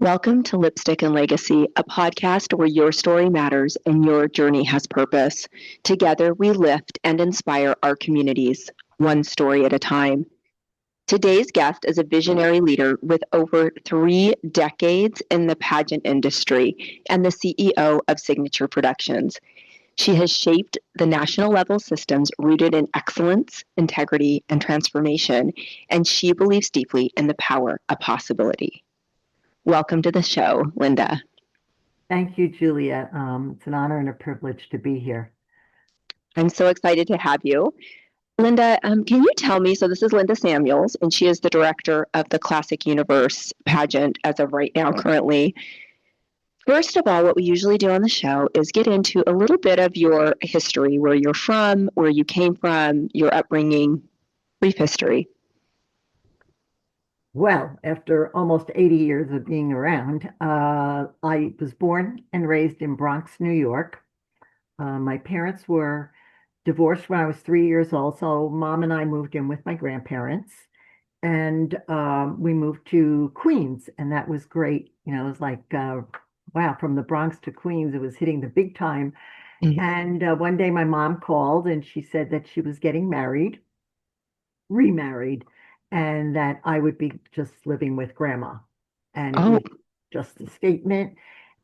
Welcome to Lipstick and Legacy, a podcast where your story matters and your journey has purpose. Together, we lift and inspire our communities, one story at a time. Today's guest is a visionary leader with over 3 decades in the pageant industry and the CEO of Signature Productions. She has shaped the national level systems rooted in excellence, integrity, and transformation, and she believes deeply in the power of possibility. Welcome to the show, Lynda. Thank you, Julia. It's an honor and a privilege to be here. I'm so excited to have you. Lynda, can you tell me, so this is Lynda Samuels, and she is the director of the Classic Universe pageant as of right now, currently. First of all, what we usually do on the show is get into a little bit of your history, where you're from, where you came from, your upbringing, brief history. Well, after almost 80 years of being around, I was born and raised in Bronx, New York. My parents were divorced when I was 3 years old, so mom and I moved in with my grandparents, and we moved to Queens, and that was great. It was like, wow, from the Bronx to Queens, it was hitting the big time. Mm-hmm. And one day my mom called and she said that she was getting remarried, and that I would be just living with grandma. And it was just a statement.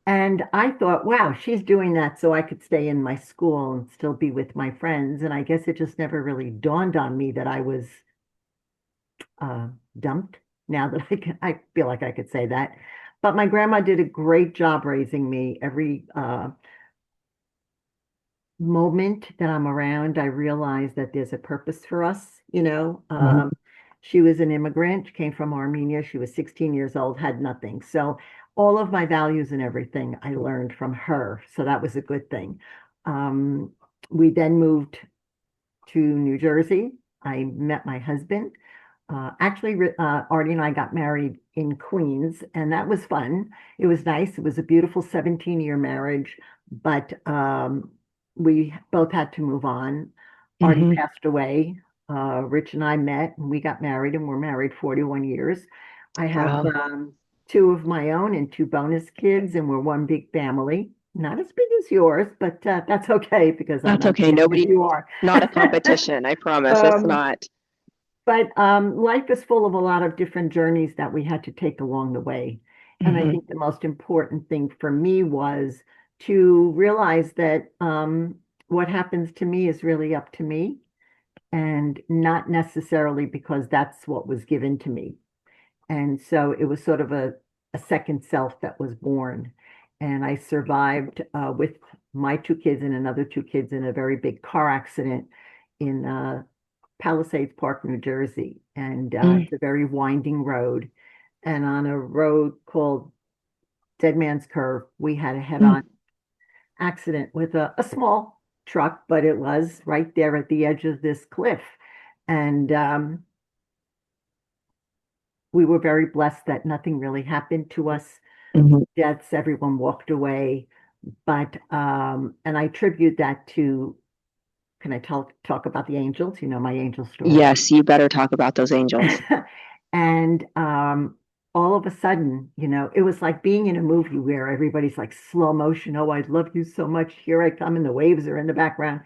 And I thought, wow, she's doing that so I could stay in my school and still be with my friends. And I guess it just never really dawned on me that I was dumped. Now that I feel like I could say that. But my grandma did a great job raising me. Every moment that I'm around, I realize that there's a purpose for us. She was an immigrant, came from Armenia. She was 16 years old, had nothing. So all of my values and everything I learned from her. So that was a good thing. We then moved to New Jersey. I met my husband. Actually, Artie and I got married in Queens, and that was fun. It was nice. It was a beautiful 17-year marriage, but we both had to move on. Artie passed away. Rich and I met and we got married, and we're married 41 years. I have two of my own and two bonus kids, and we're one big family. Not as big as yours, but that's okay because that's okay. Nobody, you are. Not a competition. I promise it's not. But life is full of a lot of different journeys that we had to take along the way. And I think the most important thing for me was to realize that what happens to me is really up to me, and not necessarily because that's what was given to me. And so it was sort of a second self that was born. And I survived with my two kids and another two kids in a very big car accident in Palisades Park, New Jersey. And it's a very winding road. And on a road called Dead Man's Curve, we had a head-on accident with a small truck, but it was right there at the edge of this cliff. And we were very blessed that nothing really happened to us. Deaths, everyone walked away. But, and I attribute that to, can I talk about the angels? My angel story. Yes, you better talk about those angels. And all of a sudden, it was like being in a movie where everybody's like slow motion. Oh, I love you so much. Here I come, and the waves are in the background.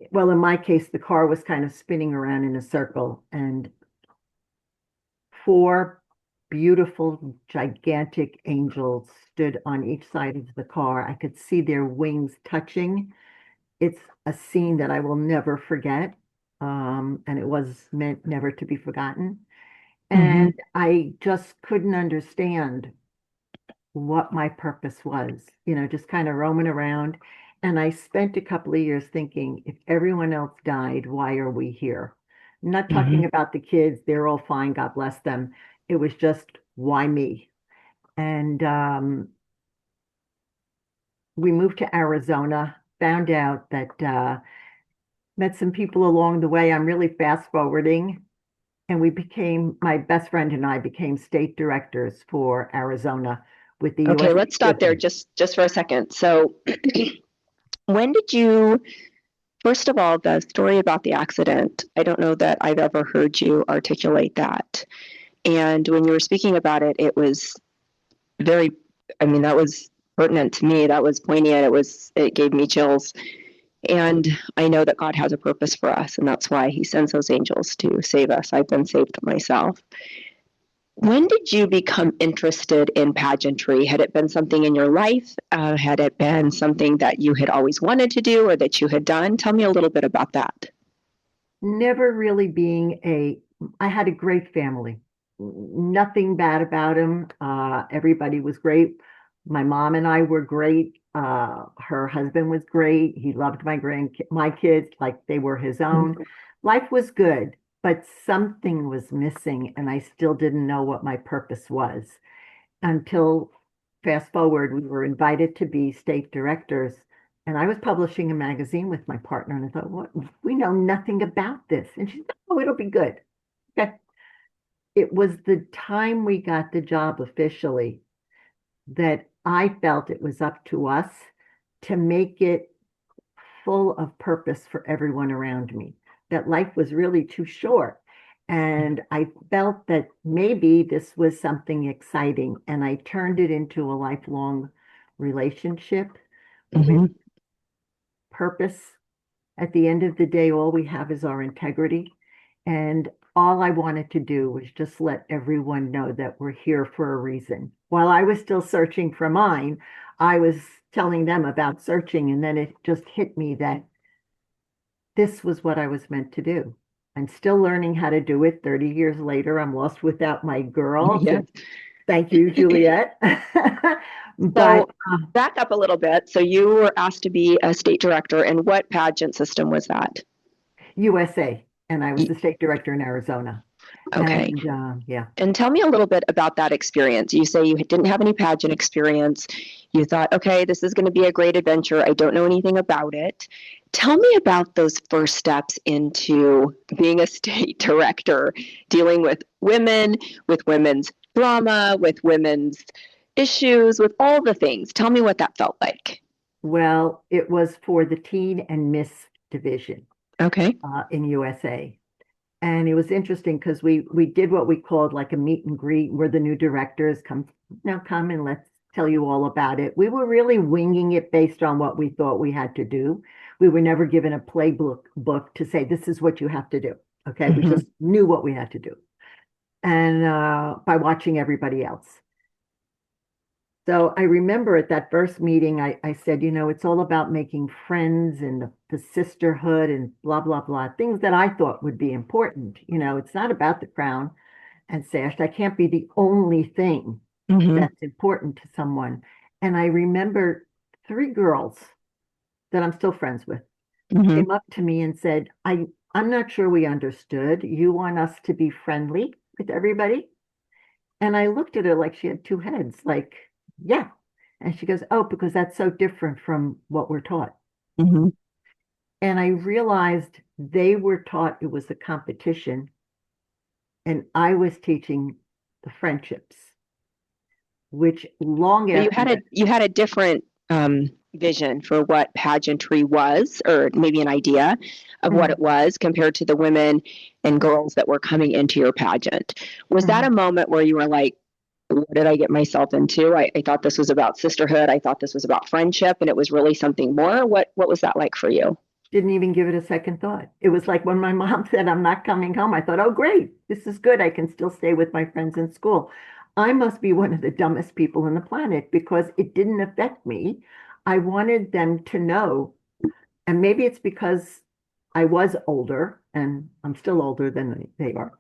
Well, in my case, the car was kind of spinning around in a circle, and 4 beautiful, gigantic angels stood on each side of the car. I could see their wings touching. It's a scene that I will never forget. And it was meant never to be forgotten. And I just couldn't understand what my purpose was, just kind of roaming around. And I spent a couple of years thinking, if everyone else died, why are we here? I'm not talking about the kids. They're all fine. God bless them. It was just, why me? And we moved to Arizona, found out that met some people along the way. I'm really fast forwarding. And my best friend and I became state directors for Arizona with the U.S. Okay, let's stop there just for a second. So when did you, first of all, the story about the accident, I don't know that I've ever heard you articulate that. And when you were speaking about it, it was very, I mean, that was pertinent to me. That was poignant. It gave me chills. And I know that God has a purpose for us, and that's why he sends those angels to save us. I've been saved myself. When did you become interested in pageantry? Had it been something in your life? Had it been something that you had always wanted to do or that you had done? Tell me a little bit about that. Never really I had a great family. Nothing bad about him. Everybody was great. My mom and I were great. Her husband was great. He loved my kids like they were his own. Life was good, but something was missing, and I still didn't know what my purpose was until fast forward, we were invited to be state directors. And I was publishing a magazine with my partner, and I thought, what? We know nothing about this. And she said, oh, it'll be good. Okay. It was the time we got the job officially that I felt it was up to us to make it full of purpose for everyone around me, that life was really too short. And I felt that maybe this was something exciting, and I turned it into a lifelong relationship with Mm-hmm. purpose. At the end of the day, all we have is our integrity. And all I wanted to do was just let everyone know that we're here for a reason. While I was still searching for mine, I was telling them about searching, and then it just hit me that this was what I was meant to do. I'm still learning how to do it 30 years later. I'm lost without my girl. Yes. So thank you, Juliet. So But back up a little bit. So you were asked to be a state director, and what pageant system was that? USA, and I was the state director in Arizona. Okay. And yeah. And tell me a little bit about that experience. You say you didn't have any pageant experience. You thought, okay, this is going to be a great adventure. I don't know anything about it. Tell me about those first steps into being a state director, dealing with women's drama, with women's issues, with all the things. Tell me what that felt like. Well, it was for the teen and miss division Okay. in USA. And it was interesting because we did what we called like a meet and greet where the new directors come and let's tell you all about it. We were really winging it based on what we thought we had to do. We were never given a playbook book to say this is what you have to do. Okay, we Mm-hmm. just knew what we had to do, and by watching everybody else. So I remember at that first meeting, I said, it's all about making friends and the sisterhood and blah, blah, blah, things that I thought would be important. It's not about the crown and sash. That can't be the only thing Mm-hmm. that's important to someone. And I remember three girls that I'm still friends with Mm-hmm. came up to me and said, I'm not sure we understood. You want us to be friendly with everybody? And I looked at her like she had two heads, like, yeah. And she goes, oh, because that's so different from what we're taught. Mm-hmm. And I realized they were taught it was a competition, and I was teaching the friendships, which long So after that, you had a different vision for what pageantry was, or maybe an idea of what Mhm, it was compared to the women and girls that were coming into your pageant. Was that a mhm. moment where you were like, what did I get myself into? I thought this was about sisterhood. I thought this was about friendship, and it was really something more. What was that like for you? Didn't even give it a second thought. It was like when my mom said, I'm not coming home, I thought, oh, great, this is good. I can still stay with my friends in school. I must be one of the dumbest people on the planet because it didn't affect me. I wanted them to know, and maybe it's because I was older and I'm still older than they are,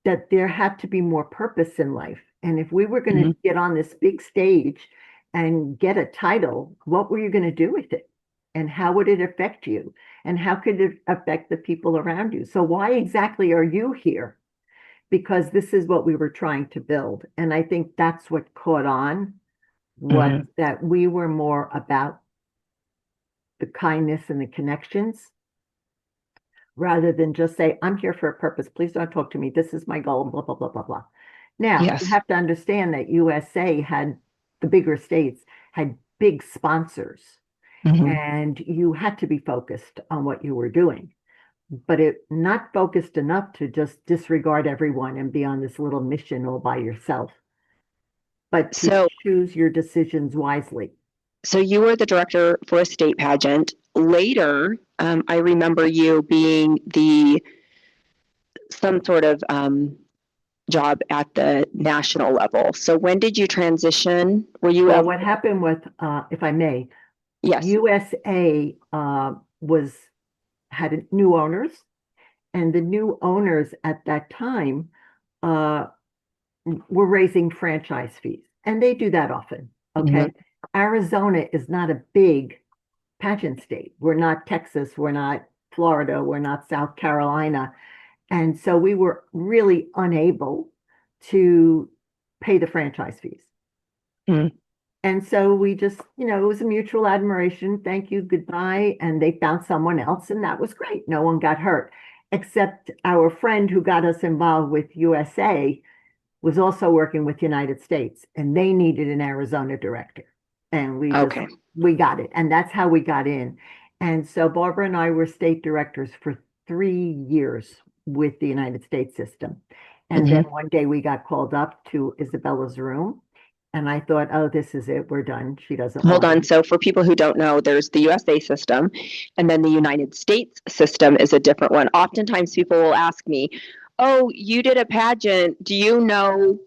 that there had to be more purpose in life. And if we were going Mm-hmm. to get on this big stage and get a title, what were you going to do with it? And how would it affect you? And how could it affect the people around you? So why exactly are you here? Because this is what we were trying to build. And I think that's what caught on was Mm-hmm. that we were more about the kindness and the connections rather than just say, I'm here for a purpose. Please don't talk to me. This is my goal, blah, blah, blah, blah, blah. Now, you Yes. have to understand that USA had the bigger states had big sponsors, Mm-hmm. and you had to be focused on what you were doing, but it not focused enough to just disregard everyone and be on this little mission all by yourself. but to So, choose your decisions wisely. so you were the director for a state pageant. Later, I remember you being the some sort of job at the national level. So when did you transition? Were you Well, ever? what happened with, if I may, Yes. USA was had new owners, and the new owners at that time uh, were raising franchise fees, and they do that often. Mhm. Okay, Arizona is not a big pageant state. We're not Texas, we're not Florida, we're not South Carolina, and so we were really unable to pay the franchise fees. Mm. And so we just, it was a mutual admiration. Thank you, goodbye. And they found someone else, and that was great. No one got hurt, except our friend who got us involved with USA was also working with United States, and they needed an Arizona director. And Okay. we got it. And that's how we got in. And so Barbara and I were state directors for 3 years with the United States system. And then Mhm. one day we got called up to Isabella's room. And I thought, oh, this is it. We're done. She doesn't Hold want on. me. So for people who don't know, there's the USA system, and then the United States system is a different one. Oftentimes people will ask me, "Oh, you did a pageant. Do you know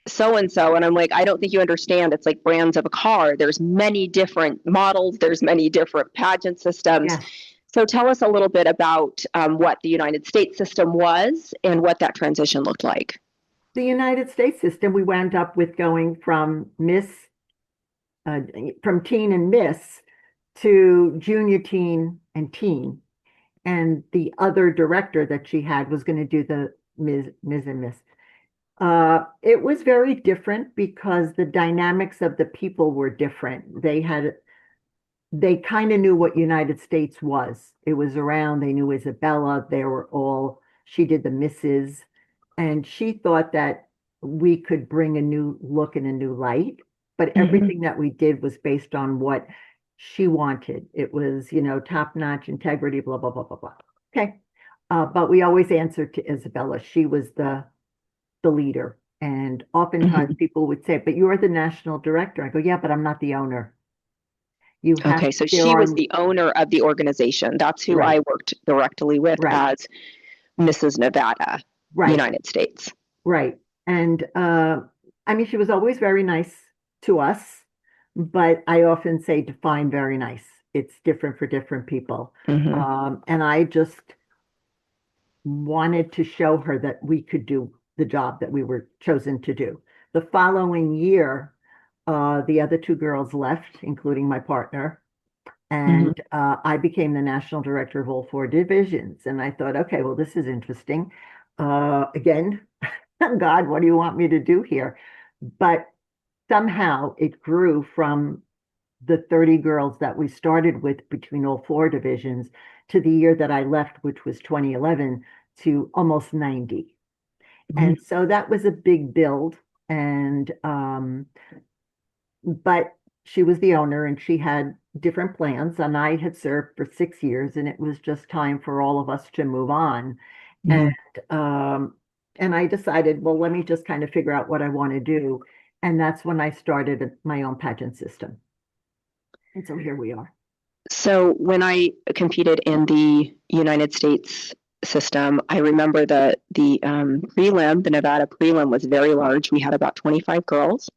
so and so?" And I'm like, "I don't think you understand. It's like brands of a car. There's many different models, there's many different pageant systems." Yes. So tell us a little bit about what the United States system was and what that transition looked like. The United States system, we wound up with going uh, from teen and miss to junior teen and teen. And the other director that she had was going to do the Ms. and Miss. It was very different because the dynamics of the people were different. They kind of knew what United States was. It was around, they knew Isabella, she did the misses, and she thought that we could bring a new look and a new light, but Mm-hmm. everything that we did was based on what she wanted. It was, top-notch integrity, blah, blah, blah, blah, blah. Okay. But we always answered to Isabella. She was the leader. And oftentimes Mm-hmm. people would say, but you're the national director. I go, yeah, but I'm not the owner. You have, Okay, so there she was are, the owner of the organization. That's who right, I worked directly with right, as Mrs. Nevada, right, United States. right. And I mean, she was always very nice to us, but I often say define very nice. It's different for different people. Hmm. And I just wanted to show her that we could do the job that we were chosen to do. The following year, the other two girls left, including my partner, Hmm. and I became the national director of all four divisions. And I thought, okay, well, this is interesting. Again, God, what do you want me to do here? But somehow it grew from the 30 girls that we started with between all four divisions to the year that I left, which was 2011, to almost 90. Hmm. And so that was a big build. And but she was the owner and she had different plans. And I had served for 6 years, and it was just time for all of us to move on. And Hmm. um, and I decided, well, let me just kind of figure out what I want to do. And that's when I started my own pageant system. And so here we are. So when I competed in the United States system, I remember the prelim, the Nevada prelim was very large. We had about 25 girls.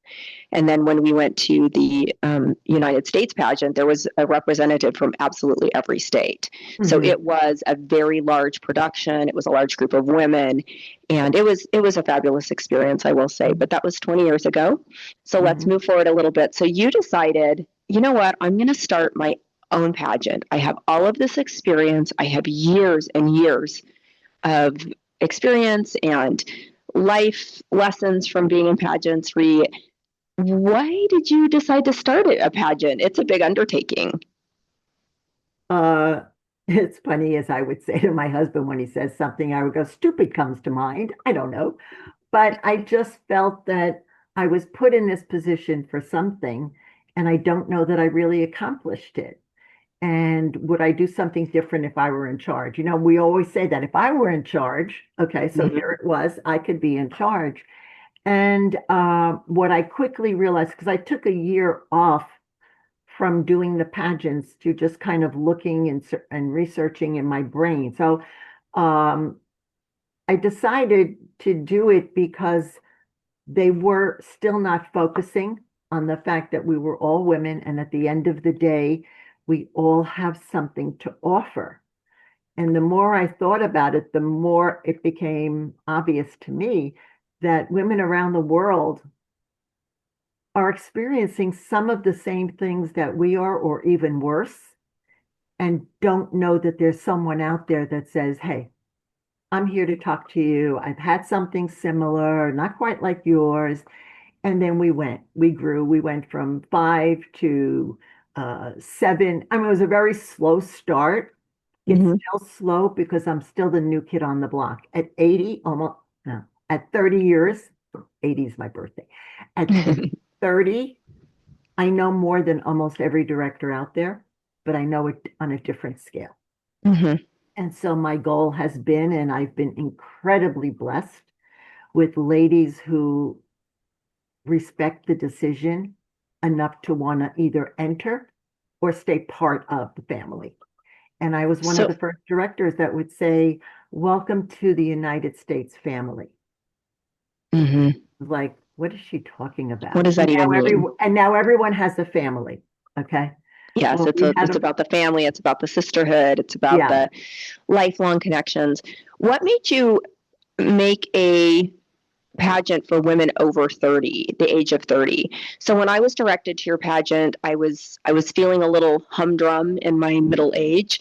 And then when we went to the United States pageant, there was a representative from absolutely every state. So Mhm. it was a very large production. It was a large group of women, and it was a fabulous experience, I will say. But that was 20 years ago. So let's Mhm. move forward a little bit. So you decided, you know what? I'm going to start my own pageant. I have all of this experience. I have years and years of experience and life lessons from being in pageantry. Why did you decide to start a pageant? It's a big undertaking. Uh, it's funny, as I would say to my husband when he says something, I would go, stupid comes to mind. I don't know. But I just felt that I was put in this position for something, and I don't know that I really accomplished it. And would I do something different if I were in charge? We always say that if I were in charge, okay, so Mhm. here it was, I could be in charge. And what I quickly realized, because I took a year off from doing the pageants to just kind of looking and researching in my brain. So um, I decided to do it because they were still not focusing on the fact that we were all women, and at the end of the day, we all have something to offer. And the more I thought about it, the more it became obvious to me that women around the world are experiencing some of the same things that we are, or even worse, and don't know that there's someone out there that says, hey, I'm here to talk to you. I've had something similar, not quite like yours. And then we grew, we went from five to seven. I mean, it was a very slow start. It's Hmm. still slow because I'm still the new kid on the block. At 80, almost, no, at 30 years, 80 is my birthday. At 30, I know more than almost every director out there, but I know it on a different scale. Hmm. And so my goal has been, and I've been incredibly blessed with ladies who respect the decision enough to want to either enter or stay part of the family. And I was one of So, the first directors that would say, welcome to the United States family. mhm. Like, what is she talking What about? does that even mean? And now everyone has a family. Okay. Yes, Well, we had it's a, about the family, it's about the sisterhood, it's about yeah. the lifelong connections. What made you make a pageant for women over 30, the age of 30? So when I was directed to your pageant, I was feeling a little humdrum in my middle age.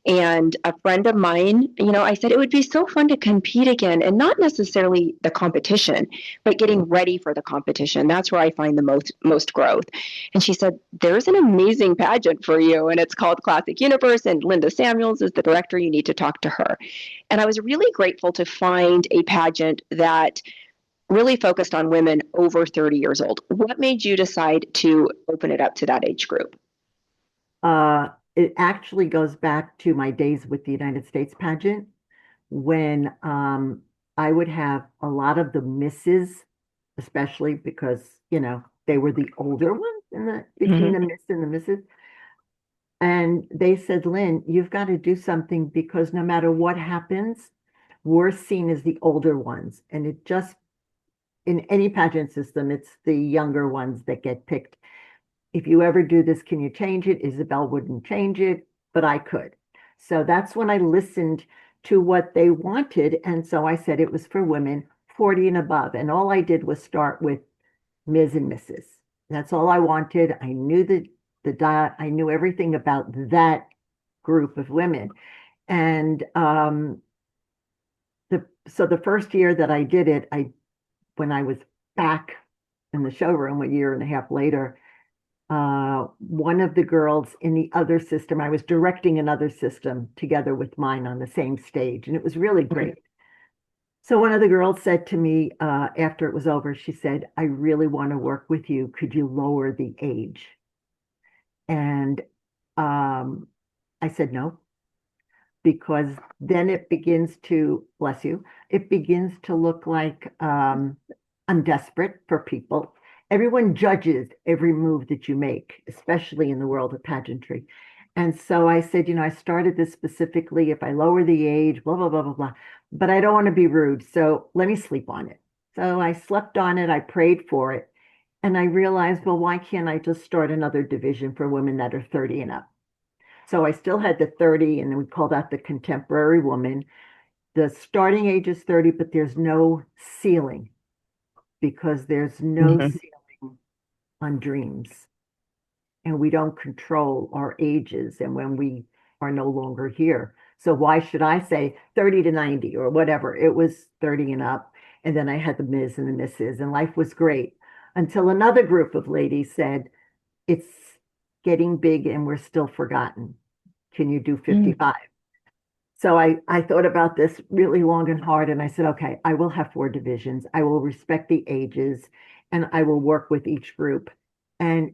And a friend of mine, I said it would be so fun to compete again, and not necessarily the competition, but getting ready for the competition. That's where I find the most growth. And she said, there's an amazing pageant for you, and it's called Classic Universe, and Lynda Samuels is the director. You need to talk to her. And I was really grateful to find a pageant that really focused on women over 30 years old. What made you decide to open it up to that age group? It actually goes back to my days with the United States pageant when I would have a lot of the misses, especially because, they were the older ones in the between Mm-hmm. the miss and the misses. And they said, Lynn, you've got to do something because no matter what happens, we're seen as the older ones. And it just, in any pageant system, it's the younger ones that get picked. If you ever do this, can you change it? Isabel wouldn't change it, but I could. So that's when I listened to what they wanted. And so I said it was for women 40 and above. And all I did was start with Ms. and Mrs. That's all I wanted. I knew the diet, I knew everything about that group of women. And the first year that I did it, when I was back in the showroom a year and a half later, one of the girls in the other system, I was directing another system together with mine on the same stage, and it was really great. So one of the girls said to me after it was over, she said, I really want to work with you. Could you lower the age? And um, I said no, because then it begins to, bless you, it begins to look like I'm desperate for people. Everyone judges every move that you make, especially in the world of pageantry. And so I said, I started this specifically if I lower the age, blah, blah, blah, blah, blah. But I don't want to be rude. So let me sleep on it. So I slept on it. I prayed for it. And I realized, well, why can't I just start another division for women that are 30 and up? So I still had the 30, and we call that the contemporary woman. The starting age is 30, but there's no ceiling because there's no Mm-hmm. ceiling on dreams. And we don't control our ages and when we are no longer here. So why should I say 30 to 90 or whatever? It was 30 and up. And then I had the Ms. and the Misses, and life was great until another group of ladies said, it's getting big and we're still forgotten. Can you do 55? So I thought about this really long and hard, and I said, okay, I will have four divisions. I will respect the ages, and I will work with each group. And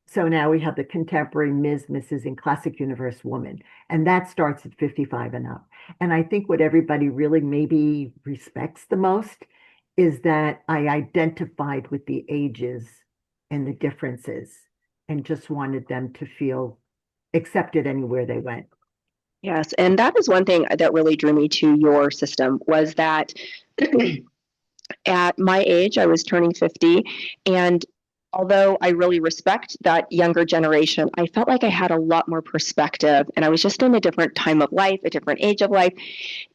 so now we have the contemporary Ms., Mrs., and Classic Universe Woman, and that starts at 55 and up. And I think what everybody really maybe respects the most is that I identified with the ages and the differences and just wanted them to feel accepted anywhere they went. Yes, and that is one thing that really drew me to your system was that at my age, I was turning 50, and although I really respect that younger generation, I felt like I had a lot more perspective, and I was just in a different time of life, a different age of life,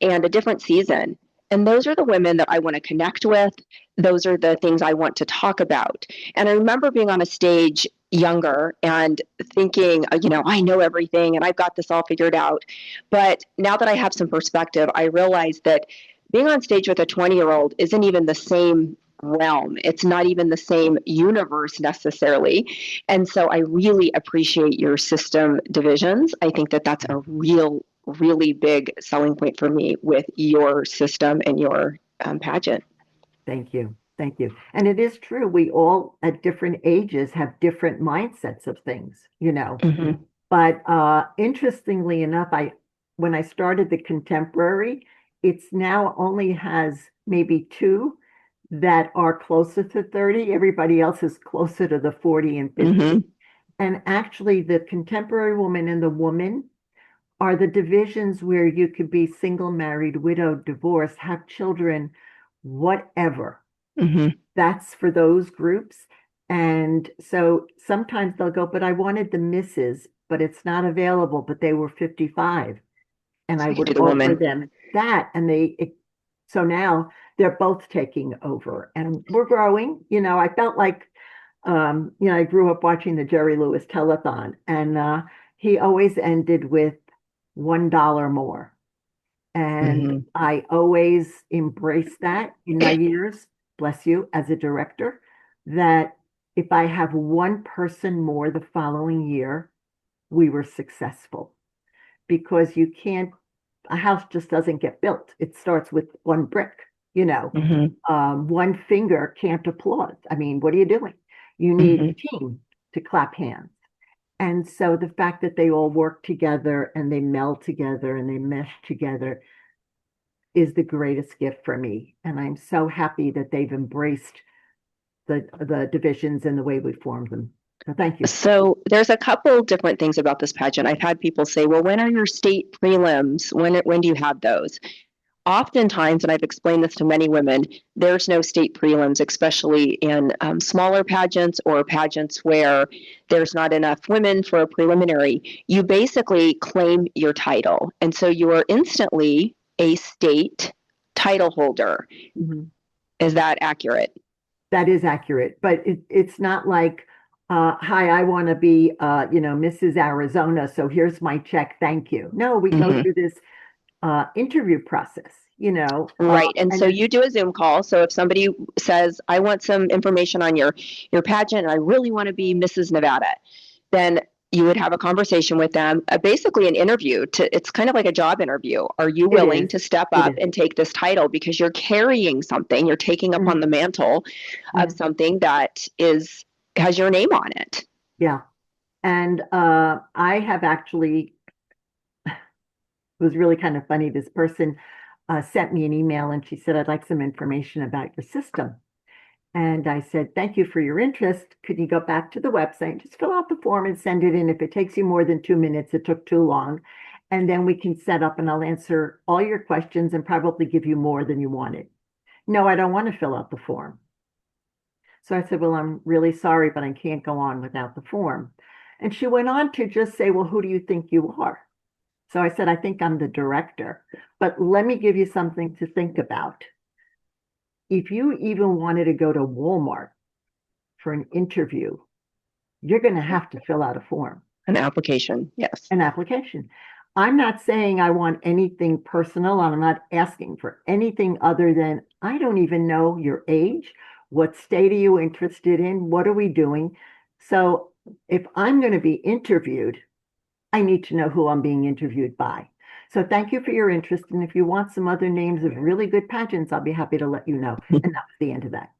and a different season. And those are the women that I want to connect with. Those are the things I want to talk about. And I remember being on a stage younger and thinking, I know everything and I've got this all figured out. But now that I have some perspective, I realize that being on stage with a 20-year-old isn't even the same realm. It's not even the same universe necessarily. And so I really appreciate your system divisions. I think that that's a really big selling point for me with your system and your pageant. Thank you. Thank you. And it is true. We all at different ages have different mindsets of things, you know. Mm-hmm. But interestingly enough, when I started the contemporary, it's now only has maybe two that are closer to 30. Everybody else is closer to the 40 and 50. Mm-hmm. And actually, the contemporary woman and the woman are the divisions where you could be single, married, widowed, divorced, have children, whatever. Mm-hmm. That's for those groups. And so sometimes they'll go, but I wanted the misses, but it's not available, but they were 55. And So I you can would do the offer woman. them that. And so now they're both taking over and we're growing. I felt like, I grew up watching the Jerry Lewis telethon and he always ended with $1 more. And Mm-hmm. I always embrace that in my years, bless you, as a director, that if I have one person more the following year, we were successful. Because a house just doesn't get built. It starts with one brick, you know. Mm-hmm. One finger can't applaud. I mean, what are you doing? You need Mm-hmm. a team to clap hands. And so the fact that they all work together and they meld together and they mesh together is the greatest gift for me. And I'm so happy that they've embraced the divisions and the way we formed them. So thank you. So there's a couple different things about this pageant. I've had people say, well, when are your state prelims? When do you have those? Oftentimes, and I've explained this to many women, there's no state prelims, especially in smaller pageants or pageants where there's not enough women for a preliminary. You basically claim your title. And so you are instantly a state title holder. Mhm. Is that accurate? That is accurate, but it's not like, hi, I want to be, Mrs. Arizona, so here's my check, thank you. No, we go Mm-hmm. through this interview process, Right. And and so you do a Zoom call. So if somebody says, I want some information on your pageant and I really want to be Mrs. Nevada, then you would have a conversation with them, basically an interview. It's kind of like a job interview. Are you it willing is, to step it up is. and take this title because you're carrying something, you're taking up on Mhm. the mantle of Yeah, something that has your name on it. yeah. And I have actually, it was really kind of funny. This person sent me an email and she said, I'd like some information about your system. And I said, thank you for your interest. Could you go back to the website and just fill out the form and send it in? If it takes you more than 2 minutes, it took too long. And then we can set up and I'll answer all your questions and probably give you more than you wanted. No, I don't want to fill out the form. So I said, well, I'm really sorry, but I can't go on without the form. And she went on to just say, well, who do you think you are? So I said, I think I'm the director, but let me give you something to think about. If you even wanted to go to Walmart for an interview, you're going to have to fill out a form, An application. Yes. an application. I'm not saying I want anything personal, and I'm not asking for anything other than I don't even know your age. What state are you interested in? What are we doing? So if I'm going to be interviewed, I need to know who I'm being interviewed by. So thank you for your interest. And if you want some other names of really good pageants, I'll be happy to let you know. And that was the end of that.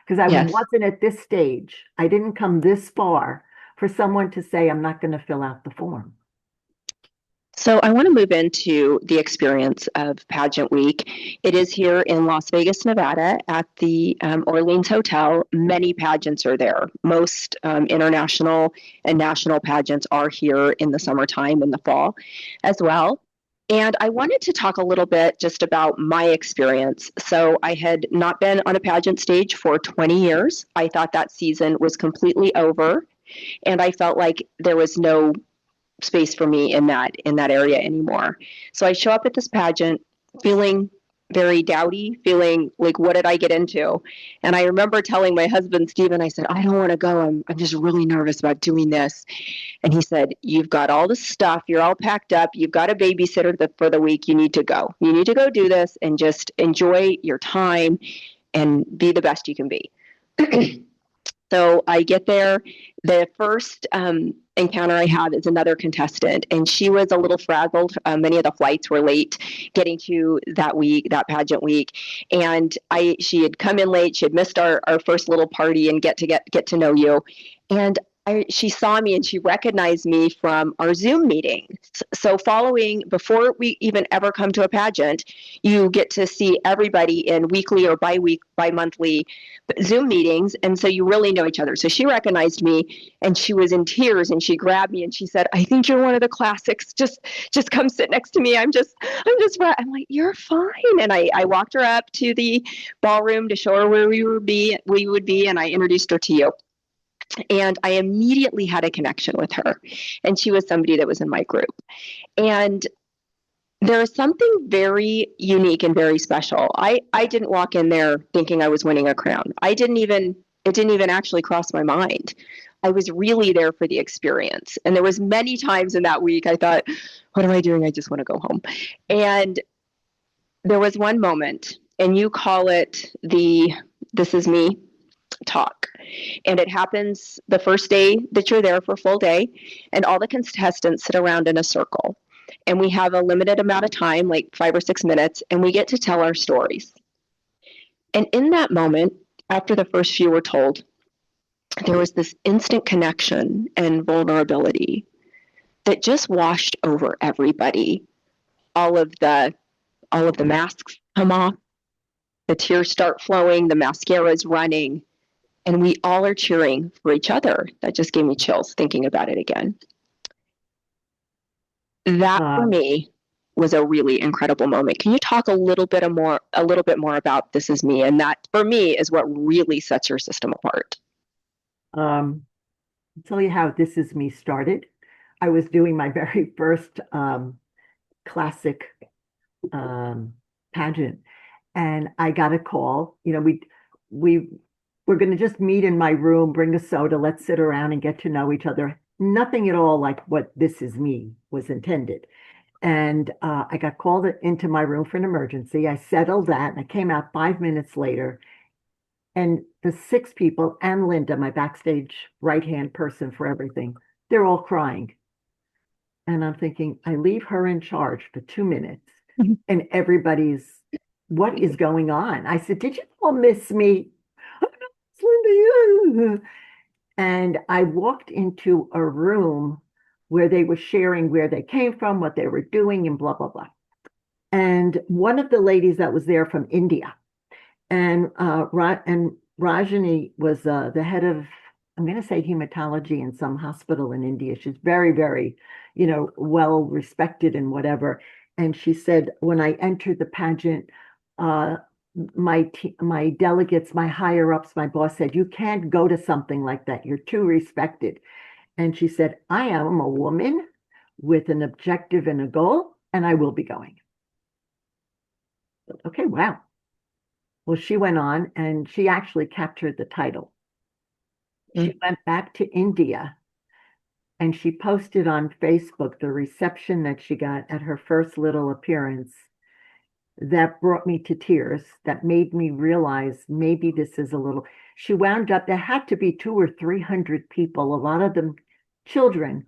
Because I Yes. wasn't at this stage. I didn't come this far for someone to say, I'm not going to fill out the form. So I want to move into the experience of Pageant Week. It is here in Las Vegas, Nevada at the Orleans Hotel. Many pageants are there. Most international and national pageants are here in the summertime and the fall as well. And I wanted to talk a little bit just about my experience. So I had not been on a pageant stage for 20 years. I thought that season was completely over, and I felt like there was no space for me in that area anymore. So I show up at this pageant feeling very doubty, feeling like, what did I get into? And I remember telling my husband, Stephen, I said, I don't want to go. I'm just really nervous about doing this. And he said, you've got all the stuff. You're all packed up. You've got a babysitter for the week. You need to go. You need to go do this and just enjoy your time and be the best you can be. So I get there. The first encounter I have is another contestant, and she was a little frazzled. Many of the flights were late getting to that pageant week, and she had come in late. She had missed our first little party and get to know you, and she saw me and she recognized me from our Zoom meeting. So before we even ever come to a pageant, you get to see everybody in weekly or bi-monthly Zoom meetings. And so you really know each other. So she recognized me and she was in tears and she grabbed me and she said, I think you're one of the classics. Just come sit next to me. I'm like, you're fine. And I walked her up to the ballroom to show her where we would be. And I introduced her to you. And I immediately had a connection with her. And she was somebody that was in my group. And there is something very unique and very special. I didn't walk in there thinking I was winning a crown. It didn't even actually cross my mind. I was really there for the experience. And there was many times in that week I thought, what am I doing? I just want to go home. And there was one moment, and you call it the "this is me" talk. And it happens the first day that you're there for a full day, and all the contestants sit around in a circle. And we have a limited amount of time, like 5 or 6 minutes, and we get to tell our stories. And in that moment, after the first few were told, there was this instant connection and vulnerability that just washed over everybody. All of the masks come off, the tears start flowing, the mascara is running, and we all are cheering for each other. That just gave me chills thinking about it again. That for me was a really incredible moment. Can you talk a little bit more about "This Is Me"? And that for me is what really sets your system apart. I'll tell you how "This Is Me" started. I was doing my very first classic pageant, and I got a call. You know, we're going to just meet in my room, bring a soda, let's sit around and get to know each other. Nothing at all like what "This Is Me" was intended. And I got called into my room for an emergency. I settled that, and I came out 5 minutes later. And the 6 people and Lynda, my backstage right-hand person for everything, they're all crying. And I'm thinking, I leave her in charge for 2 minutes, and everybody's, what is going on? I said, did you all miss me? Lynda. And I walked into a room where they were sharing where they came from, what they were doing, and blah, blah, blah. And one of the ladies that was there from India, and Rajani was the head of, I'm going to say, hematology in some hospital in India. She's very, very, well respected and whatever. And she said, when I entered the pageant, my delegates, my higher ups, my boss said, you can't go to something like that. You're too respected. And she said, I am a woman with an objective and a goal, and I will be going. Okay, wow. Well, she went on and she actually captured the title. She went back to India and she posted on Facebook the reception that she got at her first little appearance. That brought me to tears, that made me realize maybe this is a little, she wound up, there had to be 200 or 300 people, a lot of them children,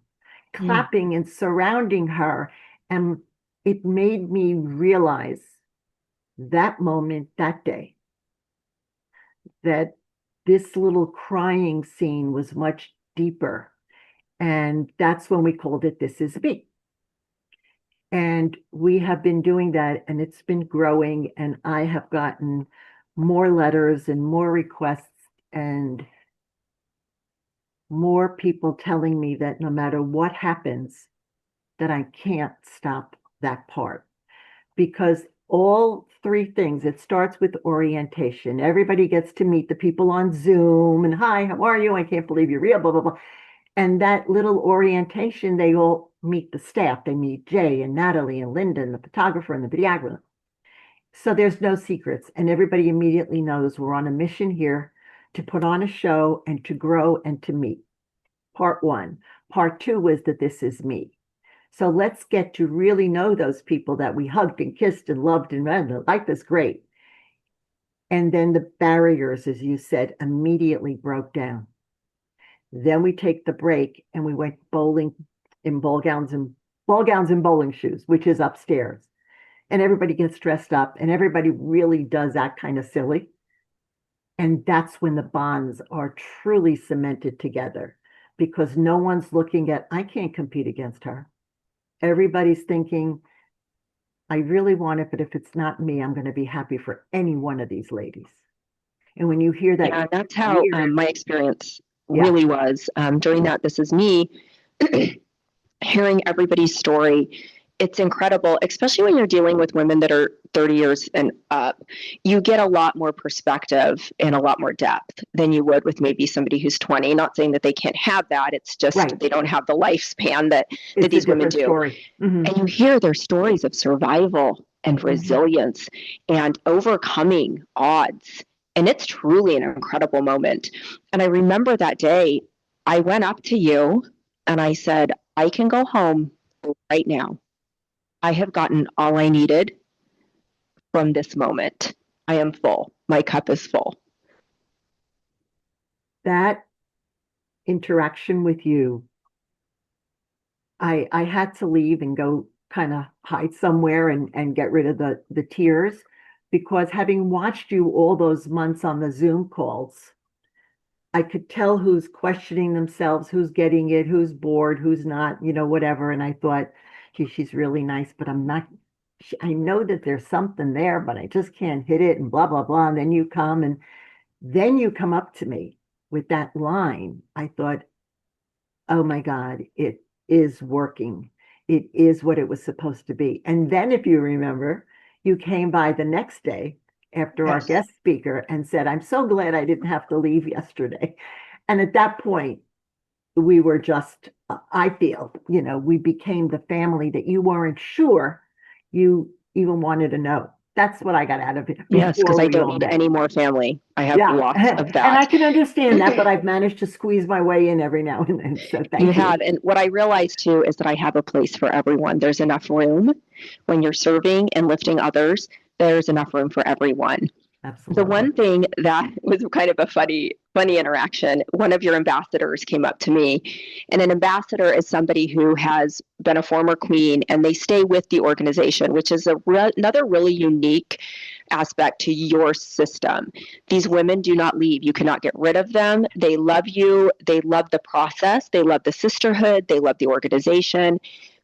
clapping and surrounding her. And it made me realize that moment, that day, that this little crying scene was much deeper. And that's when we called it "This Is Me." And we have been doing that, and it's been growing, and I have gotten more letters and more requests and more people telling me that no matter what happens, that I can't stop that part. Because all three things, it starts with orientation. Everybody gets to meet the people on Zoom and, hi, how are you? I can't believe you're real, blah, blah, blah. And that little orientation, they all meet the staff. They meet Jay and Natalie and Lynda and the photographer and the videographer. So there's no secrets. And everybody immediately knows we're on a mission here to put on a show and to grow and to meet. Part one. Part two was that this is me. So let's get to really know those people that we hugged and kissed and loved and life is great. And then the barriers, as you said, immediately broke down. Then we take the break and we went bowling in ball gowns and bowling shoes, which is upstairs. And everybody gets dressed up and everybody really does act kind of silly. And that's when the bonds are truly cemented together because no one's looking at, I can't compete against her. Everybody's thinking, I really want it, but if it's not me, I'm going to be happy for any one of these ladies. And when you hear that, Yeah, that's how weird, my experience yeah, really was during that. This is me hearing everybody's story. It's incredible, especially when you're dealing with women that are 30 years and up. You get a lot more perspective and a lot more depth than you would with maybe somebody who's 20. Not saying that they can't have that. It's just right. they don't have the lifespan that It's a these women different do. story. Mm-hmm. And you hear their stories of survival and resilience and overcoming odds. And it's truly an incredible moment. And I remember that day, I went up to you and I said, I can go home right now. I have gotten all I needed from this moment. I am full. My cup is full. That interaction with you, I had to leave and go kind of hide somewhere and get rid of the tears because having watched you all those months on the Zoom calls, I could tell who's questioning themselves, who's getting it, who's bored, who's not, whatever. And I thought, gee, she's really nice, but I'm not, I know that there's something there, but I just can't hit it and blah, blah, blah. And then you come and then you come up to me with that line. I thought, oh my God, it is working. It is what it was supposed to be. And then, if you remember, you came by the next day after our Yes. guest speaker and said, I'm so glad I didn't have to leave yesterday. And at that point, we were just, I feel, we became the family that you weren't sure you even wanted to know. That's what I got out of it Yes, because before I we don't all need met. any more family. I have Yeah. lots of And I that. can understand that, but I've managed to squeeze my way in every now and then. So You thank you. have. And what I realized too is that I have a place for everyone. There's enough room when you're serving and lifting others. There's enough room for everyone. The Absolutely. one thing that was kind of a funny interaction, one of your ambassadors came up to me, and an ambassador is somebody who has been a former queen and they stay with the organization, which is another really unique aspect to your system. These women do not leave. You cannot get rid of them. They love you. They love the process. They love the sisterhood. They love the organization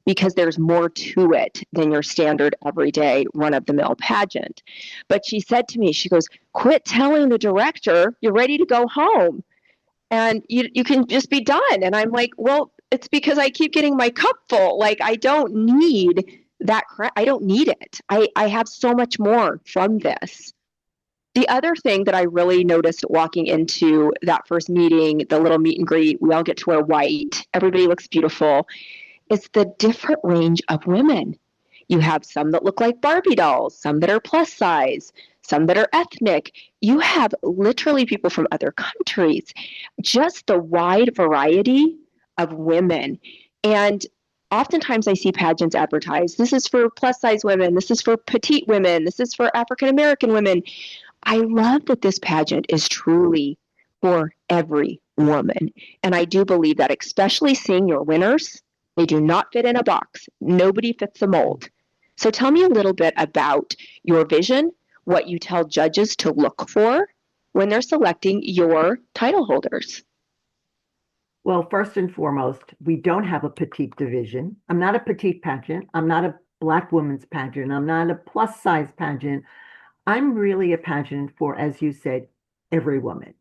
because there's more to it than your standard everyday run-of-the-mill pageant. But she said to me, she goes, quit telling the director you're ready to go home and you can just be done. And I'm like, well, it's because I keep getting my cup full. Like, I don't need that. I don't need it. I have so much more from this. The other thing that I really noticed walking into that first meeting, the little meet and greet, we all get to wear white. Everybody looks beautiful. It's the different range of women. You have some that look like Barbie dolls, some that are plus size, some that are ethnic. You have literally people from other countries. Just the wide variety of women. And oftentimes I see pageants advertised. This is for plus size women. This is for petite women. This is for African American women. I love that this pageant is truly for every woman. And I do believe that, especially seeing your winners, they do not fit in a box. Nobody fits a mold. So tell me a little bit about your vision, what you tell judges to look for when they're selecting your title holders. Well, first and foremost, we don't have a petite division. I'm not a petite pageant. I'm not a Black women's pageant. I'm not a plus size pageant. I'm really a pageant for, as you said, every woman.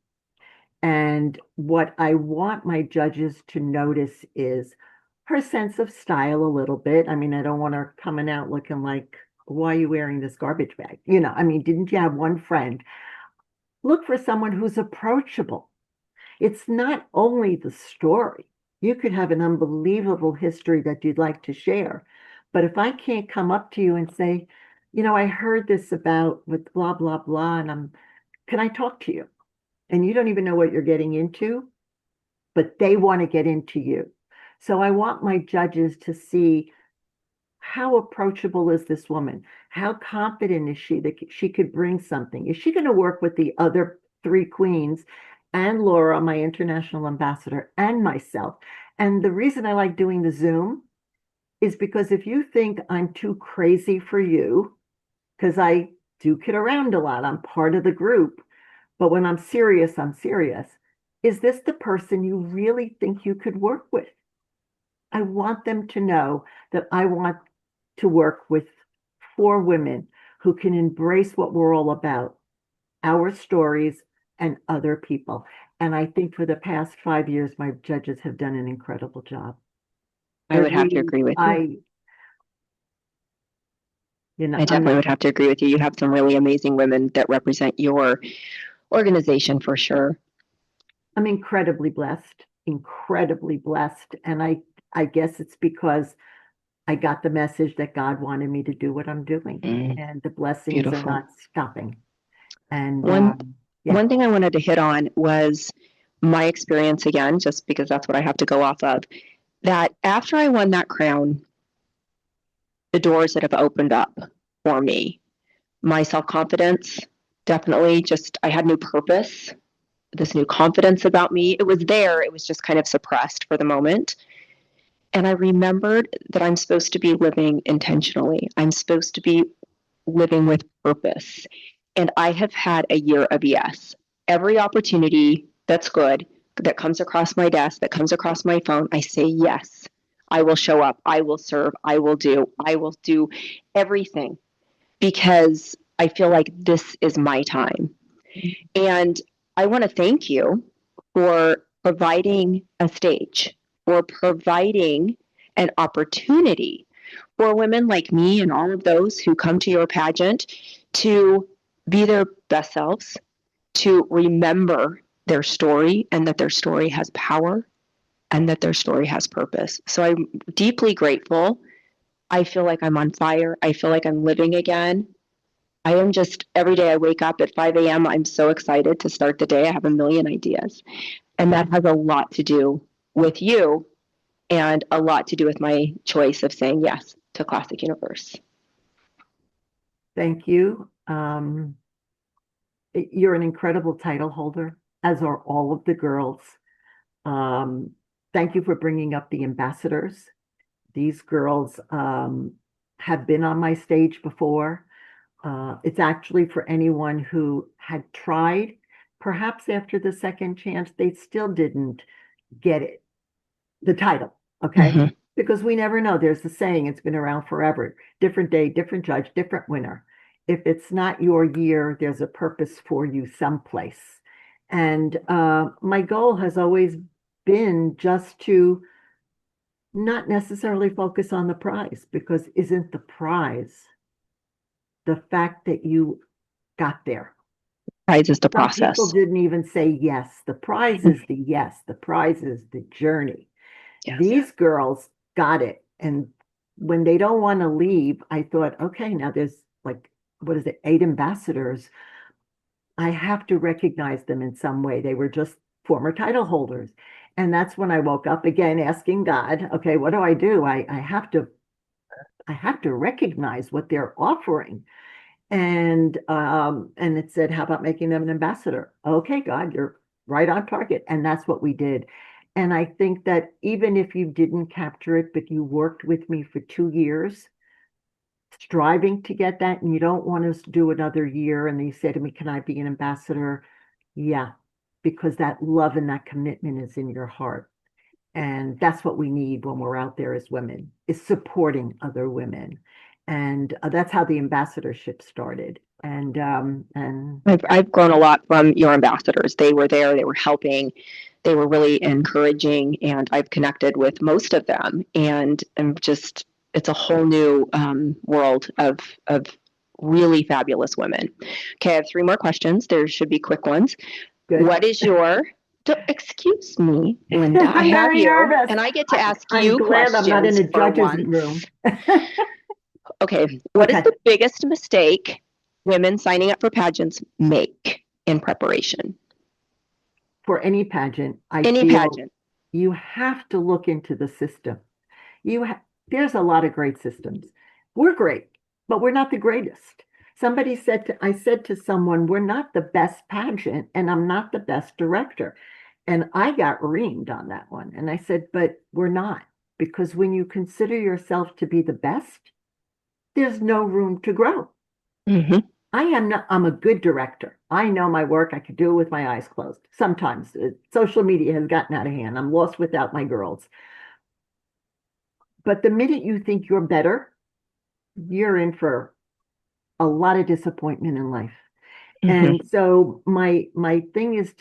And what I want my judges to notice is her sense of style a little bit. I mean, I don't want her coming out looking like, why are you wearing this garbage bag? I mean, didn't you have one friend? Look for someone who's approachable. It's not only the story. You could have an unbelievable history that you'd like to share. But if I can't come up to you and say, I heard this about with blah, blah, blah, and can I talk to you? And you don't even know what you're getting into, but they want to get into you. So I want my judges to see, how approachable is this woman? How confident is she that she could bring something? Is she going to work with the other three queens and Laura, my international ambassador, and myself? And the reason I like doing the Zoom is because if you think I'm too crazy for you, because I do kid around a lot, I'm part of the group, but when I'm serious, I'm serious. Is this the person you really think you could work with? I want them to know that I want to work with 4 women who can embrace what we're all about, our stories and other people. And I think for the past 5 years, my judges have done an incredible job. I would have to agree with you. I definitely would have to agree with you. You have some really amazing women that represent your organization for sure. I'm incredibly blessed, incredibly blessed. And I guess it's because I got the message that God wanted me to do what I'm doing, and the blessings are not stopping. And one thing I wanted to hit on was my experience again, just because that's what I have to go off of, that after I won that crown, the doors that have opened up for me, my self-confidence, definitely just, I had new purpose, this new confidence about me. It was there. It was just kind of suppressed for the moment. And I remembered that I'm supposed to be living intentionally. I'm supposed to be living with purpose. And I have had a year of yes. Every opportunity that's good, that comes across my desk, that comes across my phone, I say yes. I will show up. I will serve. I will do everything because I feel like this is my time. And I want to thank you for providing a stage, for providing an opportunity for women like me and all of those who come to your pageant to be their best selves, to remember their story and that their story has power and that their story has purpose. So I'm deeply grateful. I feel like I'm on fire. I feel like I'm living again. I am just, every day I wake up at 5 a.m., I'm so excited to start the day. I have a million ideas. And that has a lot to do with you and a lot to do with my choice of saying yes to Classic Universe. Thank you. You're an incredible title holder, as are all of the girls. Thank you for bringing up the ambassadors. These girls have been on my stage before. It's actually for anyone who had tried, perhaps after the second chance, they still didn't get it, the title, okay? Mm-hmm. Because we never know. There's a saying, it's been around forever. Different day, different judge, different winner. If it's not your year, there's a purpose for you someplace. And my goal has always been just to not necessarily focus on the prize, because isn't the prize the fact that you got there? Prize is the process. People didn't even say yes. The prize is the yes. The prize is the journey. Yes. These girls got it. And when they don't want to leave, I thought, okay, now there's 8 ambassadors. I have to recognize them in some way. They were just former title holders. And that's when I woke up again asking God, okay, what do? I have to recognize what they're offering. And it said, how about making them an ambassador? Okay, God, you're right on target. And that's what we did. And I think that even if you didn't capture it, but you worked with me for 2 years, striving to get that, and you don't want us to do another year. And they said to me, can I be an ambassador? Yeah, because that love and that commitment is in your heart. And that's what we need when we're out there as women, is supporting other women. And that's how the ambassadorship started. And I've grown a lot from your ambassadors. They were there, they were helping, they were really encouraging, and I've connected with most of them. And I'm just, it's a whole new world of really fabulous women. Okay, I have three more questions. There should be quick ones. good. What is your, excuse me, Lynda, I I'm have very you, nervous. and I get to ask I'm you glad I'm not in questions a for judge's once. room. Okay, what is Okay. the biggest mistake women signing up for pageants make in preparation? For any pageant, I Any feel pageant. you have to look into the system. There's a lot of great systems. We're great, but we're not the greatest. I said to someone, we're not the best pageant, and I'm not the best director. And I got reamed on that one. And I said, but we're not, because when you consider yourself to be the best, there's no room to grow. Mm-hmm. I'm a good director. I know my work. I could do it with my eyes closed. Sometimes social media has gotten out of hand. I'm lost without my girls. But the minute you think you're better, you're in for a lot of disappointment in life. Mm-hmm. And so my thing is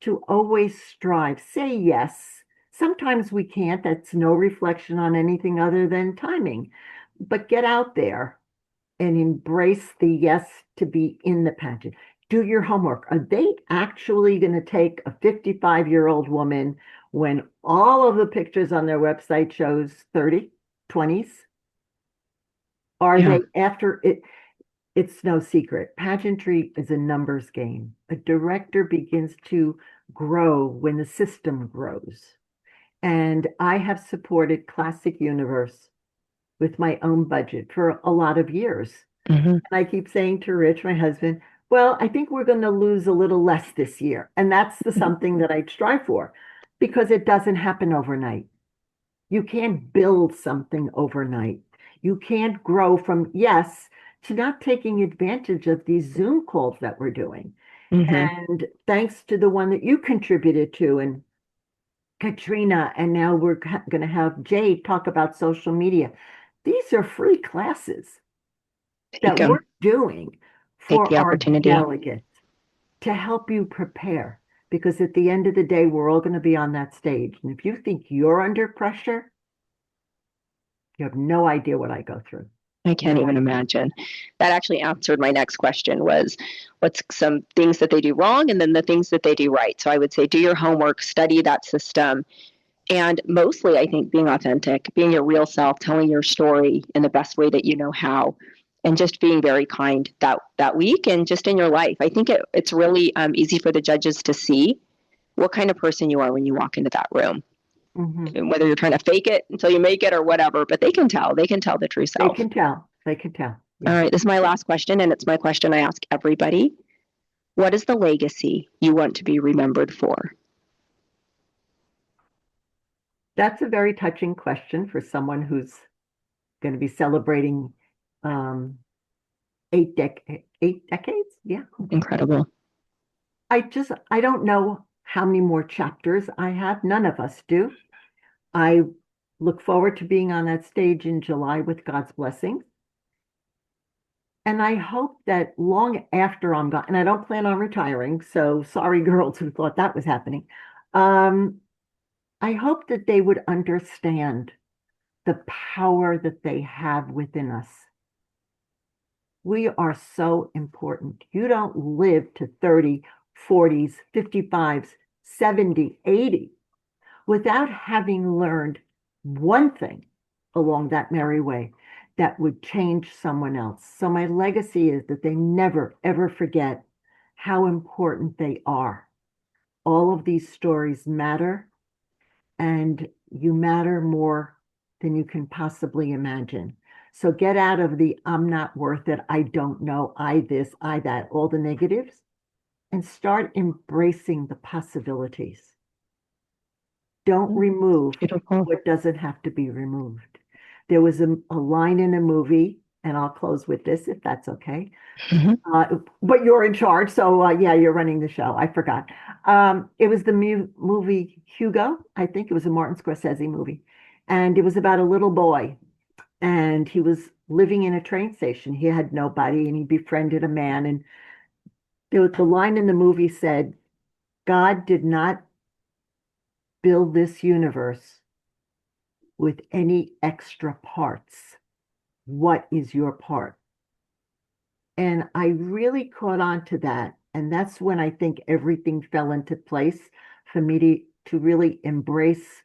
to always strive, say yes. Sometimes we can't. That's no reflection on anything other than timing. But get out there and embrace the yes to be in the pageant. Do your homework. Are they actually going to take a 55-year-old woman when all of the pictures on their website shows 30, 20s? Are Yeah. they after it? It's no secret. Pageantry is a numbers game. A director begins to grow when the system grows. And I have supported Classic Universe with my own budget for a lot of years. Mm-hmm. And I keep saying to Rich, my husband, well, I think we're going to lose a little less this year. And that's the something that I strive for because it doesn't happen overnight. You can't build something overnight. You can't grow from yes to not taking advantage of these Zoom calls that we're doing. Mm-hmm. And thanks to the one that you contributed to and Katrina, and now we're going to have Jay talk about social media. These are free classes Take that we're them. doing Take for the our opportunity. delegates to help you prepare. Because at the end of the day, we're all going to be on that stage. And if you think you're under pressure, you have no idea what I go through. I can't No even idea. imagine. That actually answered my next question was what's some things that they do wrong and then the things that they do right. So I would say do your homework, study that system, and mostly I think being authentic, being your real self, telling your story in the best way that you know how, and just being very kind that week and just in your life. I think it's really easy for the judges to see what kind of person you are when you walk into that room, Mhm. whether you're trying to fake it until you make it or whatever, but they can tell the true They self. can tell. They can tell. All Yeah. right, this is my last question, and it's my question I ask everybody. What is the legacy you want to be remembered for? That's a very touching question for someone who's going to be celebrating um, 8 decades. Yeah. Incredible. I don't know how many more chapters I have. None of us do. I look forward to being on that stage in July with God's blessing. And I hope that long after I'm gone, and I don't plan on retiring, so sorry, girls who thought that was happening. Um, I hope that they would understand the power that they have within us. We are so important. You don't live to 30, 40s, 55s, 70, 80 without having learned one thing along that merry way that would change someone else. So my legacy is that they never, ever forget how important they are. All of these stories matter, and you matter more than you can possibly imagine. So get out of the I'm not worth it, I don't know, I this, I that, all the negatives, and start embracing the possibilities. Don't remove Beautiful. what doesn't have to be removed. There was a line in a movie, and I'll close with this if that's okay. Mm-hmm. But you're in charge, so yeah, you're running the show. I forgot. It was the movie Hugo. I think it was a Martin Scorsese movie, and it was about a little boy, and he was living in a train station. He had nobody and he befriended a man. And the line in the movie said, God did not build this universe with any extra parts. What is your part? And I really caught on to that. And that's when I think everything fell into place for me to really embrace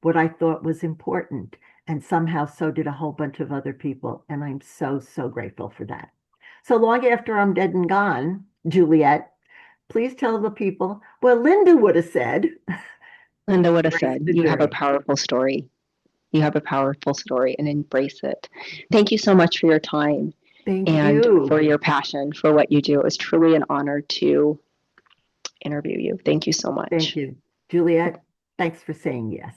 what I thought was important. And somehow so did a whole bunch of other people. And I'm so, so grateful for that. So long after I'm dead and gone, Juliet, please tell the people, well, Lynda would have said, Lynda would have embrace said, the you have a journey. powerful story. You have a powerful story and embrace it. Thank you so much for your time Thank and you. for your passion for what you do. It was truly an honor to interview you. Thank you so Thank much. you. Juliet, thanks for saying yes.